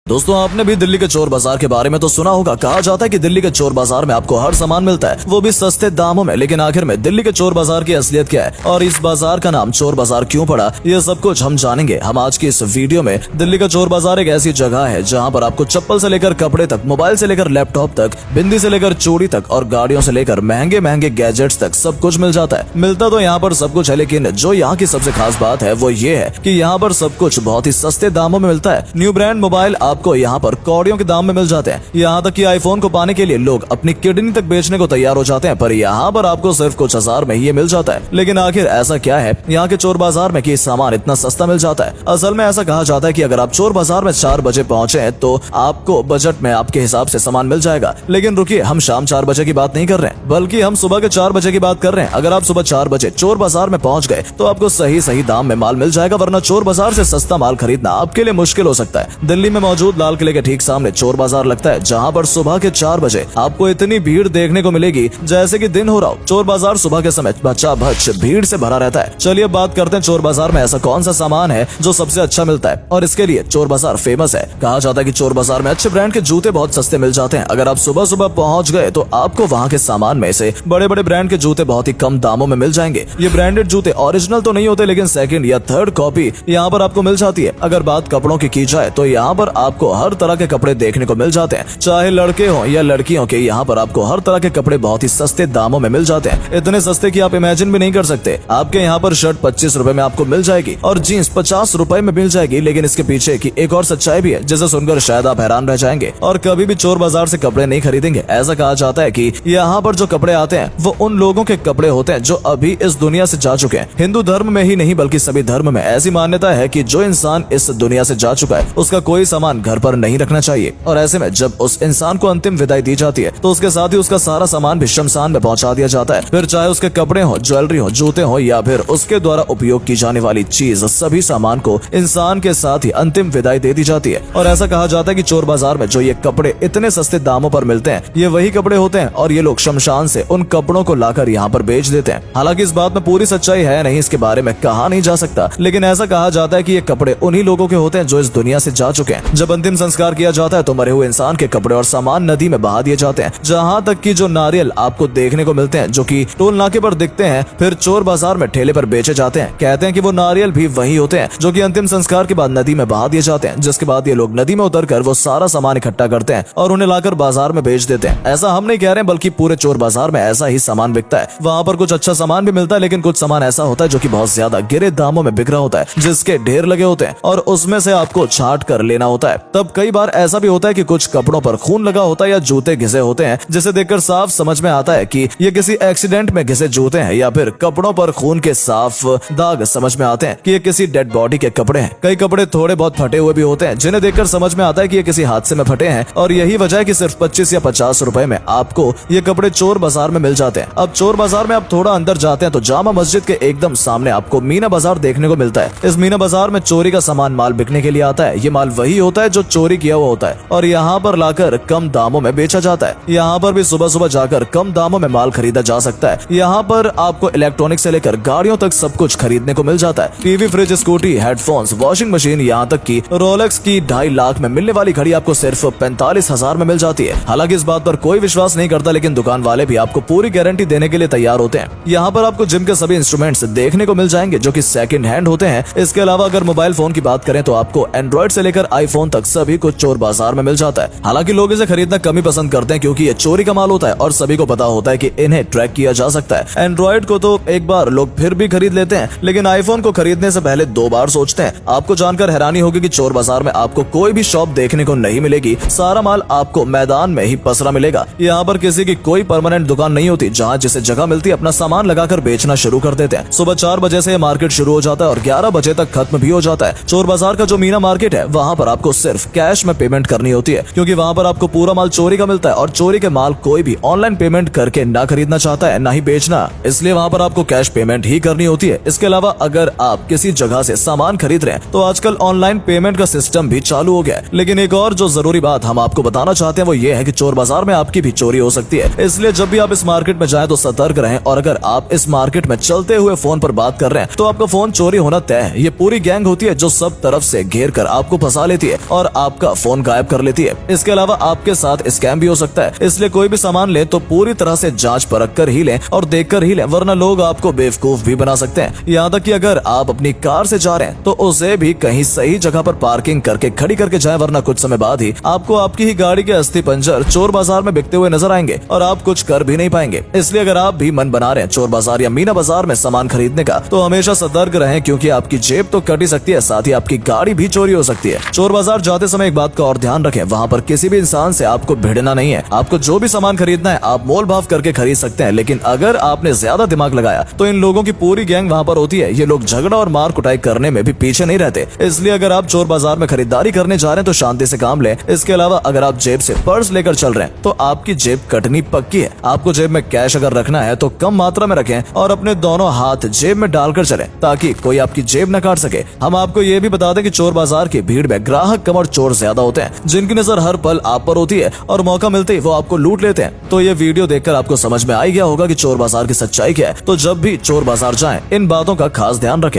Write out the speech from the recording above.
दोस्तों आपने भी दिल्ली के चोर बाजार के बारे में तो सुना होगा। कहा जाता है कि दिल्ली के चोर बाजार में आपको हर सामान मिलता है, वो भी सस्ते दामों में। लेकिन आखिर में दिल्ली के चोर बाजार की असलियत क्या है और इस बाजार का नाम चोर बाजार क्यों पड़ा, ये सब कुछ हम जानेंगे हम आज की इस वीडियो में। दिल्ली का चोर बाजार एक ऐसी जगह है जहाँ पर आपको चप्पल से लेकर कपड़े तक, मोबाइल से लेकर लैपटॉप तक, बिंदी से लेकर चूड़ी तक और गाड़ियों से लेकर महंगे महंगे गैजेट्स तक सब कुछ मिल जाता है। मिलता तो यहाँ पर सब कुछ है, लेकिन जो यहाँ की सबसे खास बात है वो ये है कि यहाँ पर सब कुछ बहुत ही सस्ते दामों में मिलता है। न्यू ब्रांड मोबाइल आपको यहाँ पर कौड़ियों के दाम में मिल जाते हैं। यहाँ तक कि आईफोन को पाने के लिए लोग अपनी किडनी तक बेचने को तैयार हो जाते हैं, पर यहाँ पर आपको सिर्फ कुछ हजार में ही ये मिल जाता है। लेकिन आखिर ऐसा क्या है यहाँ के चोर बाजार में कि सामान इतना सस्ता मिल जाता है। असल में ऐसा कहा जाता है कि अगर आप चोर बाजार में 4 बजे पहुंचे तो आपको बजट में आपके हिसाब से सामान मिल जाएगा। लेकिन रुकिए, हम शाम 4 बजे की बात नहीं कर रहे हैं, बल्कि हम सुबह के 4 बजे की बात कर रहे हैं। अगर आप सुबह 4 बजे चोर बाजार में पहुंच गए तो आपको सही दाम में माल मिल जाएगा, वरना चोर बाजार से सस्ता माल खरीदना आपके लिए मुश्किल हो सकता है। दिल्ली में मौजूद लाल किले के ठीक सामने चोर बाजार लगता है, जहाँ पर सुबह के 4 बजे आपको इतनी भीड़ देखने को मिलेगी जैसे कि दिन हो रहा हो। चोर बाजार सुबह के समय बच्चा भच भीड़ से भरा रहता है। चलिए अब बात करते हैं चोर बाजार में ऐसा कौन सा सामान है जो सबसे अच्छा मिलता है और इसके लिए चोर बाजार फेमस है। कहा जाता है कि चोर बाजार में अच्छे ब्रांड के जूते बहुत सस्ते मिल जाते हैं। अगर आप सुबह सुबह पहुंच गए तो आपको वहां के सामान में से बड़े बड़े ब्रांड के जूते बहुत ही कम दामों में मिल जाएंगे। ये ब्रांडेड जूते ओरिजिनल तो नहीं होते, लेकिन सेकंड या थर्ड कॉपी यहाँ पर आपको मिल जाती है। अगर बात कपड़ों की जाए तो यहाँ पर आपको हर तरह के कपड़े देखने को मिल जाते हैं, चाहे लड़के हो या लड़कियों के। यहाँ पर आपको हर तरह के कपड़े बहुत ही सस्ते दामों में मिल जाते हैं, इतने सस्ते कि आप इमेजिन भी नहीं कर सकते। आपके यहाँ पर शर्ट 25 रुपए में आपको मिल जाएगी और जीन्स 50 रुपए में मिल जाएगी। लेकिन इसके पीछे की एक और सच्चाई भी है जिसे सुनकर शायद आप हैरान रह जाएंगे और कभी भी चोर बाजार से कपड़े नहीं खरीदेंगे। ऐसा कहा जाता है कि यहाँ पर जो कपड़े आते हैं वो उन लोगों के कपड़े होते हैं जो अभी इस दुनिया से जा चुके हैं। हिंदू धर्म में ही नहीं बल्कि सभी धर्म में ऐसी मान्यता है कि जो इंसान इस दुनिया से जा चुका है उसका कोई सामान घर पर नहीं रखना चाहिए। और ऐसे में जब उस इंसान को अंतिम विदाई दी जाती है तो उसके साथ ही उसका सारा सामान भी शमशान में पहुंचा दिया जाता है। फिर चाहे उसके कपड़े हो, ज्वेलरी हो, जूते हो या फिर उसके द्वारा उपयोग की जाने वाली चीज, सभी सामान को इंसान के साथ ही अंतिम विदाई दे दी जाती है। और ऐसा कहा जाता है कि चोर बाजार में जो ये कपड़े इतने सस्ते दामों पर मिलते हैं ये वही कपड़े होते हैं और ये लोग शमशान से उन कपड़ों को लाकर यहाँ पर बेच देते हैं। हालांकि इस बात में पूरी सच्चाई है नहीं, इसके बारे में कहा नहीं जा सकता, लेकिन ऐसा कहा जाता है कि ये कपड़े उन्हीं लोगों के होते हैं जो इस दुनिया से जा चुके हैं। जब अंतिम संस्कार किया जाता है तो मरे हुए इंसान के कपड़े और सामान नदी में बहा दिए जाते हैं। जहाँ तक कि जो नारियल आपको देखने को मिलते हैं जो कि टोल नाके पर दिखते हैं, फिर चोर बाजार में ठेले पर बेचे जाते हैं। कहते हैं कि वो नारियल भी वही होते हैं जो कि अंतिम संस्कार के बाद नदी में बहा दिए जाते हैं, जिसके बाद ये लोग नदी में उतरकर वो सारा सामान इकट्ठा करते हैं और उन्हें लाकर बाजार में बेच देते हैं। ऐसा हम नहीं कह रहे हैं, बल्कि पूरे चोर बाजार में ऐसा ही सामान बिकता है। वहाँ पर कुछ अच्छा सामान भी मिलता है, लेकिन कुछ सामान ऐसा होता है जो कि बहुत ज्यादा गिरे दामों में बिक रहा होता है, जिसके ढेर लगे होते हैं और उसमें से आपको छांट कर लेना होता है। तब कई बार ऐसा भी होता है कि कुछ कपड़ों पर खून लगा होता है या जूते घिसे होते हैं, जिसे देखकर साफ समझ में आता है कि ये किसी एक्सीडेंट में घिसे जूते हैं, या फिर कपड़ों पर खून के साफ दाग समझ में आते हैं कि ये किसी डेड बॉडी के कपड़े हैं। कई कपड़े थोड़े बहुत फटे हुए भी होते हैं, जिन्हें देखकर समझ में आता है कि ये किसी हादसे में फटे हैं, और यही वजह है कि सिर्फ 25 या 50 रुपए में आपको ये कपड़े चोर बाजार में मिल जाते हैं। अब चोर बाजार में आप थोड़ा अंदर जाते हैं तो जामा मस्जिद के एकदम सामने आपको मीना बाजार देखने को मिलता है। इस मीना बाजार में चोरी का सामान माल बिकने के लिए आता है। ये माल वही होता है जो चोरी किया हुआ होता है और यहाँ पर लाकर कम दामों में बेचा जाता है। यहाँ पर भी सुबह सुबह जाकर कम दामों में माल खरीदा जा सकता है। यहाँ पर आपको इलेक्ट्रॉनिक से लेकर गाड़ियों तक सब कुछ खरीदने को मिल जाता है। TV, fridge, scooty, headphones, washing machine, यहाँ तक कि रोलेक्स की 2.5 लाख में मिलने वाली घड़ी आपको सिर्फ 45,000 में मिल जाती है। हालांकि इस बात पर कोई विश्वास नहीं करता, लेकिन दुकान वाले भी आपको पूरी गारंटी देने के लिए तैयार होते हैं। यहाँ पर आपको जिम के सभी इंस्ट्रूमेंट्स देखने को मिल जाएंगे जो कि सेकंड हैंड होते हैं। इसके अलावा अगर मोबाइल फोन की बात करें तो आपको एंड्रॉइड से लेकर आईफोन तक सभी कुछ चोर बाजार में मिल जाता है। हालांकि लोग इसे खरीदना कम ही पसंद करते हैं क्योंकि ये चोरी का माल होता है और सभी को पता होता है कि इन्हें ट्रैक किया जा सकता है। एंड्रॉइड को तो एक बार लोग फिर भी खरीद लेते हैं, लेकिन आईफोन को खरीदने से पहले 2 बार सोचते हैं। आपको जानकर हैरानी होगी कि चोर बाजार में आपको कोई भी शॉप देखने को नहीं मिलेगी। सारा माल आपको मैदान में ही पसरा मिलेगा। यहाँ पर किसी की कोई परमानेंट दुकान नहीं होती, जहाँ जिसे जगह मिलती अपना सामान लगाकर बेचना शुरू कर देते हैं। सुबह 4 बजे से मार्केट शुरू हो जाता है और 11 बजे तक खत्म भी हो जाता है। चोर बाजार का जो मीना मार्केट है वहाँ पर आपको सिर्फ कैश में पेमेंट करनी होती है, क्योंकि वहाँ पर आपको पूरा माल चोरी का मिलता है और चोरी के माल कोई भी ऑनलाइन पेमेंट करके ना खरीदना चाहता है, ना ही बेचना। इसलिए वहाँ पर आपको कैश पेमेंट ही करनी होती है। इसके अलावा अगर आप किसी जगह से सामान खरीद रहे हैं तो आजकल ऑनलाइन पेमेंट का सिस्टम भी चालू हो गया है। लेकिन एक और जो जरूरी बात हम आपको बताना चाहते हैं वो ये है कि चोर बाजार में आपकी भी चोरी हो सकती है। इसलिए जब भी आप इस मार्केट में जाएं तो सतर्क रहें, और अगर आप इस मार्केट में चलते हुए फोन पर बात कर रहे हैं तो आपका फोन चोरी होना तय है। ये पूरी गैंग होती है जो सब तरफ से घेर कर आपको फंसा लेती है और आपका फोन गायब कर लेती है। इसके अलावा आपके साथ स्कैम भी हो सकता है, इसलिए कोई भी सामान ले तो पूरी तरह से जांच परख कर ही लें और देख कर ही लें, वरना लोग आपको बेवकूफ भी बना सकते हैं। यहाँ तक कि अगर आप अपनी कार से जा रहे हैं तो उसे भी कहीं सही जगह पर पार्किंग करके खड़ी करके जाएं, वरना कुछ समय बाद ही आपको आपकी ही गाड़ी के अस्थि पंजर चोर बाजार में बिकते हुए नजर आएंगे और आप कुछ कर भी नहीं पाएंगे। इसलिए अगर आप भी मन बना रहे हैं चोर बाजार या मीना बाजार में सामान खरीदने का, तो हमेशा सतर्क रहें, क्योंकि आपकी जेब तो कट ही सकती है, साथ ही आपकी गाड़ी भी चोरी हो सकती है। चोर बाजार जाते समय एक बात का और ध्यान रखें, वहाँ पर किसी भी इंसान से आपको भिड़ना नहीं है। आपको जो भी सामान खरीदना है आप मोल भाव करके खरीद सकते हैं, लेकिन अगर आपने ज्यादा दिमाग लगाया तो इन लोगों की पूरी गैंग वहाँ पर होती है। ये लोग झगड़ा और मार कुटाई करने में भी पीछे नहीं रहते। इसलिए अगर आप चोर बाजार में खरीदारी करने जा रहे हैं तो शांति से काम लें। इसके अलावा अगर आप जेब से पर्स लेकर चल रहे हैं तो आपकी जेब कटनी पक्की है। आपको जेब में कैश अगर रखना है तो कम मात्रा में रखें और अपने दोनों हाथ जेब में डालकर चलें, ताकि कोई आपकी जेब न काट सके। हम आपको ये भी बता दें कि चोर बाजार की भीड़ में ग्राहक कम और चोर ज्यादा होते हैं, जिनकी नजर हर पल आप पर होती है और मौका मिलते ही वो आपको लूट लेते हैं। तो ये वीडियो देखकर आपको समझ में आ गया होगा कि चोर बाजार की सच्चाई क्या है। तो जब भी चोर बाजार जाएं, इन बातों का खास ध्यान रखें।